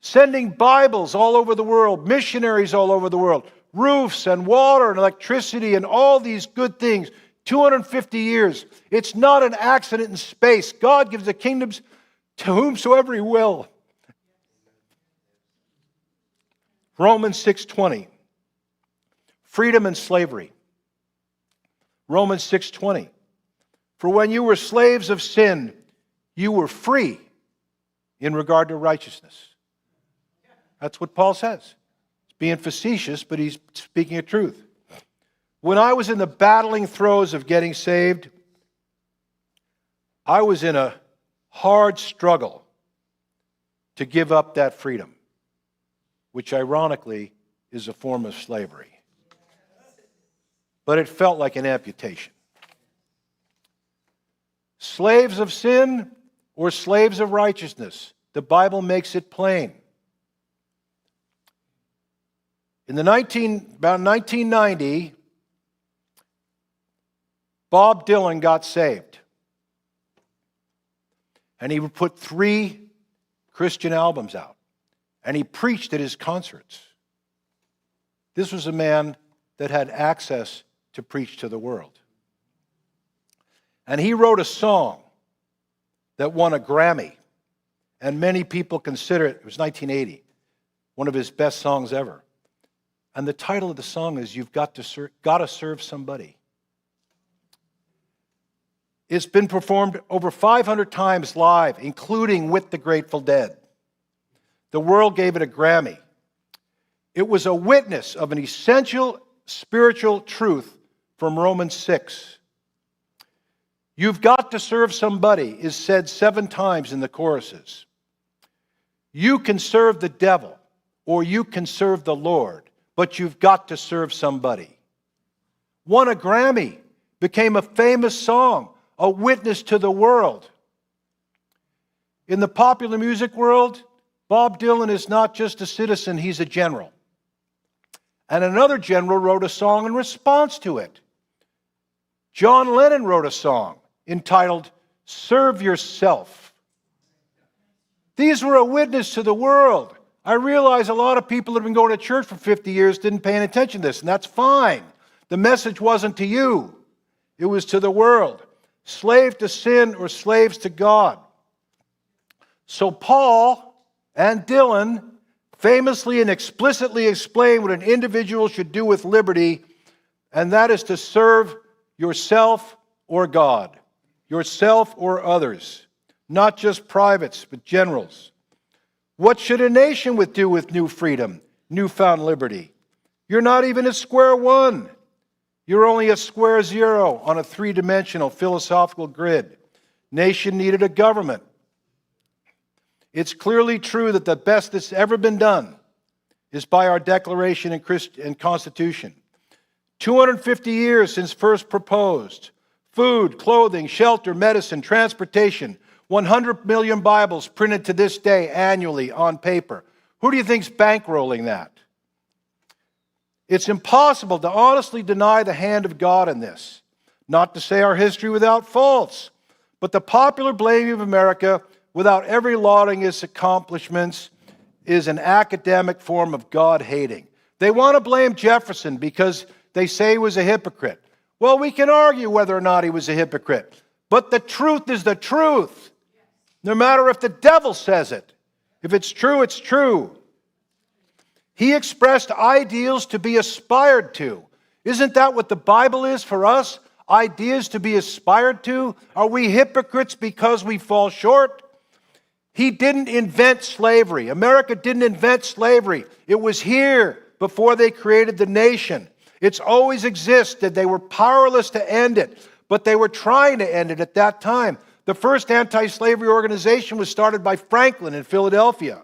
Sending Bibles all over the world, missionaries all over the world, roofs and water and electricity and all these good things. 250 years. It's not an accident in space. God gives the kingdoms to whomsoever he will. Romans 6:20. Freedom and slavery. Romans 6:20. For when you were slaves of sin, you were free in regard to righteousness. That's what Paul says. He's being facetious, but he's speaking the truth. When I was in the battling throes of getting saved, I was in a hard struggle to give up that freedom, which ironically is a form of slavery. But it felt like an amputation. Slaves of sin or slaves of righteousness, the Bible makes it plain. In about 1990, Bob Dylan got saved. And he put 3 Christian albums out. And he preached at his concerts. This was a man that had access to preach to the world. And he wrote a song that won a Grammy and many people consider it was 1980, one of his best songs ever. And the title of the song is You've Got to Serve Somebody. It's been performed over 500 times live, including with the Grateful Dead. The world gave it a Grammy. It was a witness of an essential spiritual truth from Romans 6. You've got to serve somebody is said 7 times in the choruses. You can serve the devil or you can serve the Lord, but you've got to serve somebody. Won a Grammy, became a famous song, a witness to the world. In the popular music world, Bob Dylan is not just a citizen, he's a general. And another general wrote a song in response to it. John Lennon wrote a song entitled, Serve Yourself. These were a witness to the world. I realize a lot of people that have been going to church for 50 years didn't pay any attention to this, and that's fine. The message wasn't to you. It was to the world. Slave to sin or slaves to God. So Paul and Dylan famously and explicitly explain what an individual should do with liberty, and that is to serve yourself or God, yourself or others, not just privates, but generals. What should a nation do with new freedom, newfound liberty? You're not even at square one. You're only at square zero on a 3-dimensional philosophical grid. Nation needed a government. It's clearly true that the best that's ever been done is by our Declaration and Constitution. 250 years since first proposed. Food, clothing, shelter, medicine, transportation. 100 million Bibles printed to this day annually on paper. Who do you think's bankrolling that? It's impossible to honestly deny the hand of God in this. Not to say our history without faults, but the popular blaming of America without every lauding its accomplishments is an academic form of God-hating. They want to blame Jefferson because they say he was a hypocrite. Well, we can argue whether or not he was a hypocrite, but the truth is the truth. No matter if the devil says it. If it's true, it's true. He expressed ideals to be aspired to. Isn't that what the Bible is for us? Ideas to be aspired to? Are we hypocrites because we fall short? He didn't invent slavery. America didn't invent slavery. It was here before they created the nation. It's always existed. They were powerless to end it, but they were trying to end it at that time. The first anti-slavery organization was started by Franklin in Philadelphia.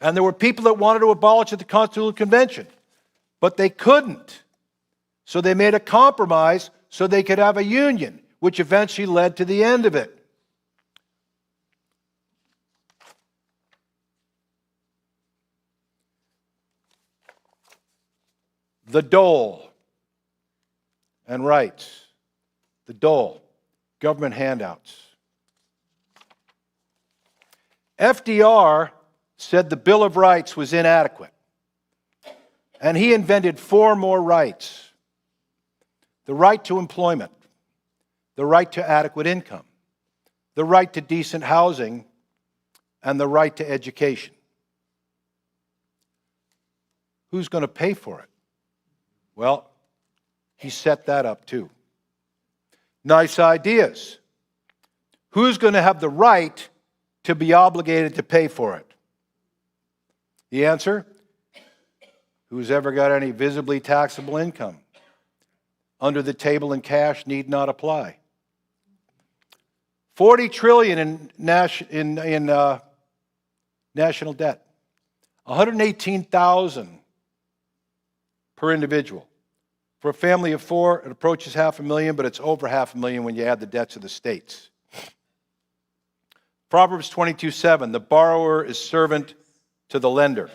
And there were people that wanted to abolish at the Constitutional Convention, but they couldn't. So they made a compromise so they could have a union, which eventually led to the end of it. The dole and rights. The dole, government handouts. FDR said the Bill of Rights was inadequate, and he invented 4 more rights. The right to employment, the right to adequate income, the right to decent housing, and the right to education. Who's going to pay for it? Well, he set that up too. Nice ideas. Who's going to have the right to be obligated to pay for it? The answer? Who's ever got any visibly taxable income? Under the table in cash need not apply. $40 trillion in national debt. $118,000 per individual. For a family of 4, it approaches $500,000, but it's over $500,000 when you add the debts of the states. Proverbs 22:7, the borrower is servant to the lender.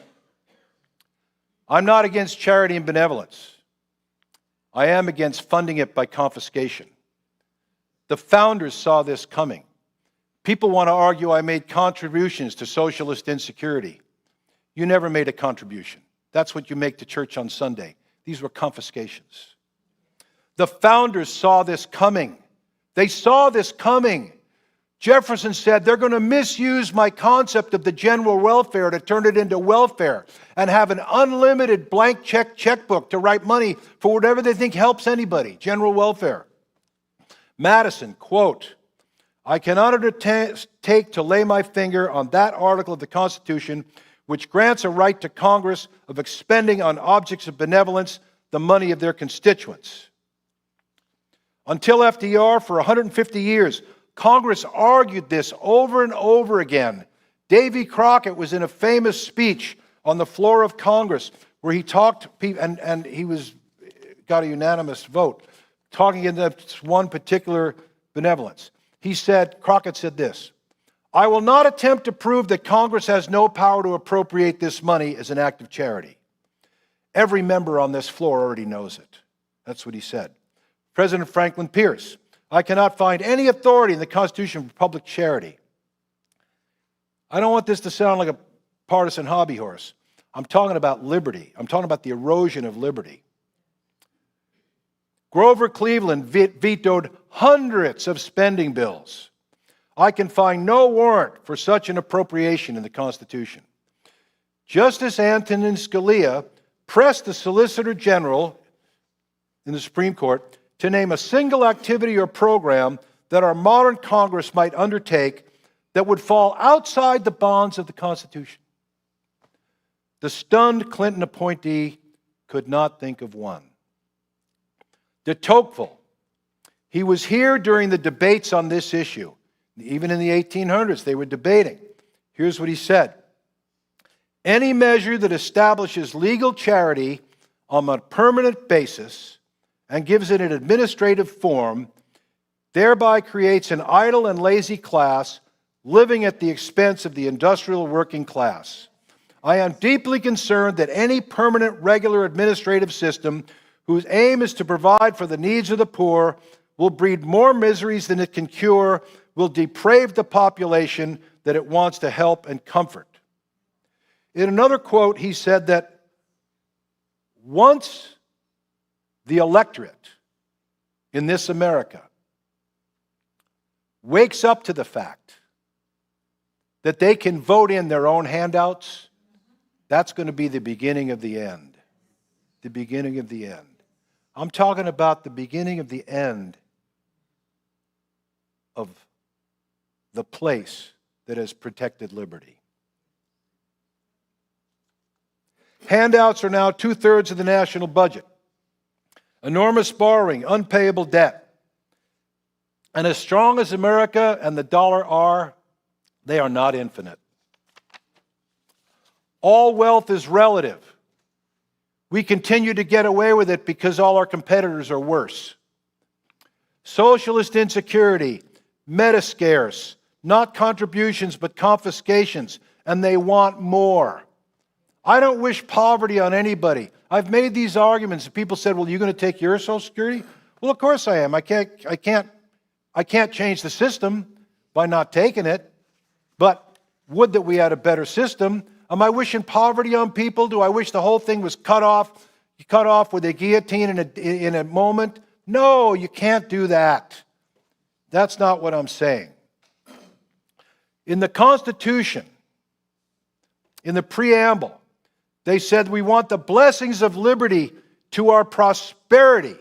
I'm not against charity and benevolence. I am against funding it by confiscation. The founders saw this coming. People want to argue I made contributions to socialist insecurity. You never made a contribution. That's what you make to church on Sunday. These were confiscations. The founders saw this coming. They saw this coming. Jefferson said, they're going to misuse my concept of the general welfare to turn it into welfare and have an unlimited blank checkbook to write money for whatever they think helps anybody, general welfare. Madison, quote, I cannot undertake to lay my finger on that article of the Constitution which grants a right to Congress of expending on objects of benevolence the money of their constituents. Until FDR, for 150 years, Congress argued this over and over again. Davy Crockett was in a famous speech on the floor of Congress where he talked, and he got a unanimous vote, talking in this one particular benevolence. Crockett said this, I will not attempt to prove that Congress has no power to appropriate this money as an act of charity. Every member on this floor already knows it. That's what he said. President Franklin Pierce, I cannot find any authority in the Constitution for public charity. I don't want this to sound like a partisan hobby horse. I'm talking about liberty. I'm talking about the erosion of liberty. Grover Cleveland vetoed hundreds of spending bills. I can find no warrant for such an appropriation in the Constitution. Justice Antonin Scalia pressed the Solicitor General in the Supreme Court to name a single activity or program that our modern Congress might undertake that would fall outside the bounds of the Constitution. The stunned Clinton appointee could not think of one. De Tocqueville, he was here during the debates on this issue. Even in the 1800s, they were debating. Here's what he said. Any measure that establishes legal charity on a permanent basis and gives it an administrative form, thereby creates an idle and lazy class living at the expense of the industrial working class. I am deeply concerned that any permanent regular administrative system whose aim is to provide for the needs of the poor will breed more miseries than it can cure, will deprave the population that it wants to help and comfort. In another quote, he said that once the electorate in this America wakes up to the fact that they can vote in their own handouts, that's going to be the beginning of the end. The beginning of the end. I'm talking about the beginning of the end of the place that has protected liberty. Handouts are now 2/3 of the national budget. Enormous borrowing, unpayable debt. And as strong as America and the dollar are, they are not infinite. All wealth is relative. We continue to get away with it because all our competitors are worse. Socialist insecurity, metascarce, not contributions but confiscations, and they want more. I don't wish poverty on anybody. I've made these arguments. People said, well, you're going to take your Social Security? Well, of course I am. I can't change the system by not taking it. But would that we had a better system. Am I wishing poverty on people? Do I wish the whole thing was cut off with a guillotine in a moment? No, you can't do that. That's not what I'm saying. In the Constitution, in the preamble, they said we want the blessings of liberty to our prosperity.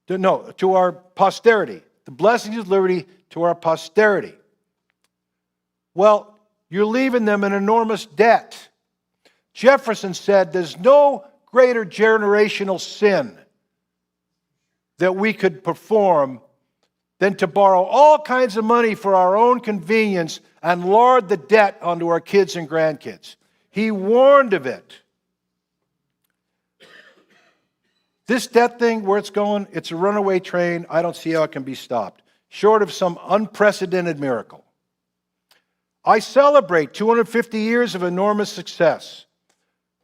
To our posterity. The blessings of liberty to our posterity. Well, you're leaving them in enormous debt. Jefferson said there's no greater generational sin that we could perform than to borrow all kinds of money for our own convenience and lord the debt onto our kids and grandkids. He warned of it. This debt thing, where it's going, it's a runaway train. I don't see how it can be stopped, short of some unprecedented miracle. I celebrate 250 years of enormous success,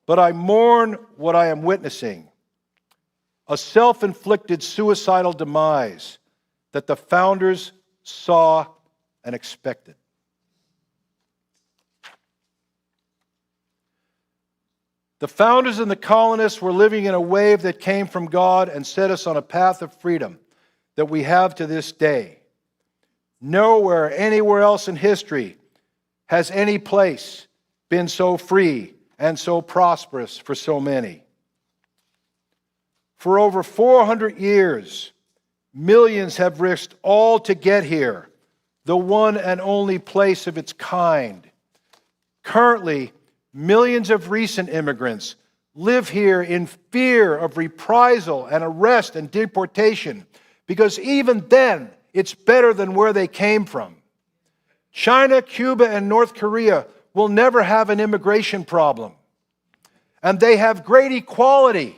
but I mourn what I am witnessing, a self-inflicted suicidal demise that the founders saw and expected. The founders and the colonists were living in a wave that came from God and set us on a path of freedom that we have to this day. Nowhere, anywhere else in history has any place been so free and so prosperous for so many. For over 400 years, millions have risked all to get here, the one and only place of its kind. Currently, millions of recent immigrants live here in fear of reprisal and arrest and deportation, because even then, it's better than where they came from. China, Cuba, and North Korea will never have an immigration problem. And they have great equality,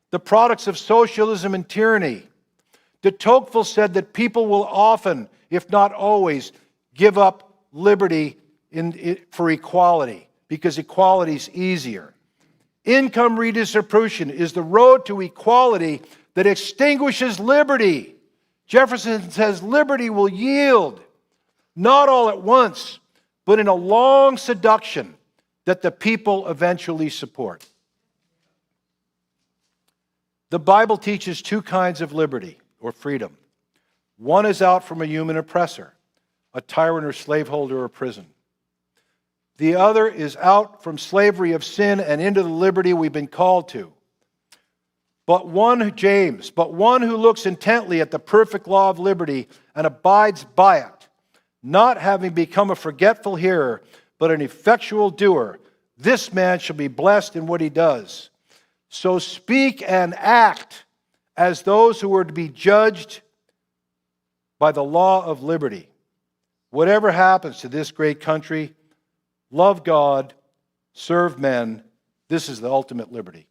the products of socialism and tyranny. De Tocqueville said that people will often, if not always, give up liberty for equality, because equality is easier. Income redistribution is the road to equality that extinguishes liberty. Jefferson says liberty will yield, not all at once, but in a long seduction that the people eventually support. The Bible teaches two kinds of liberty or freedom. One is out from a human oppressor, a tyrant or slaveholder or prison. The other is out from slavery of sin and into the liberty we've been called to. But one who looks intently at the perfect law of liberty and abides by it, not having become a forgetful hearer, but an effectual doer, this man shall be blessed in what he does. So speak and act as those who are to be judged by the law of liberty. Whatever happens to this great country, love God, serve men. This is the ultimate liberty.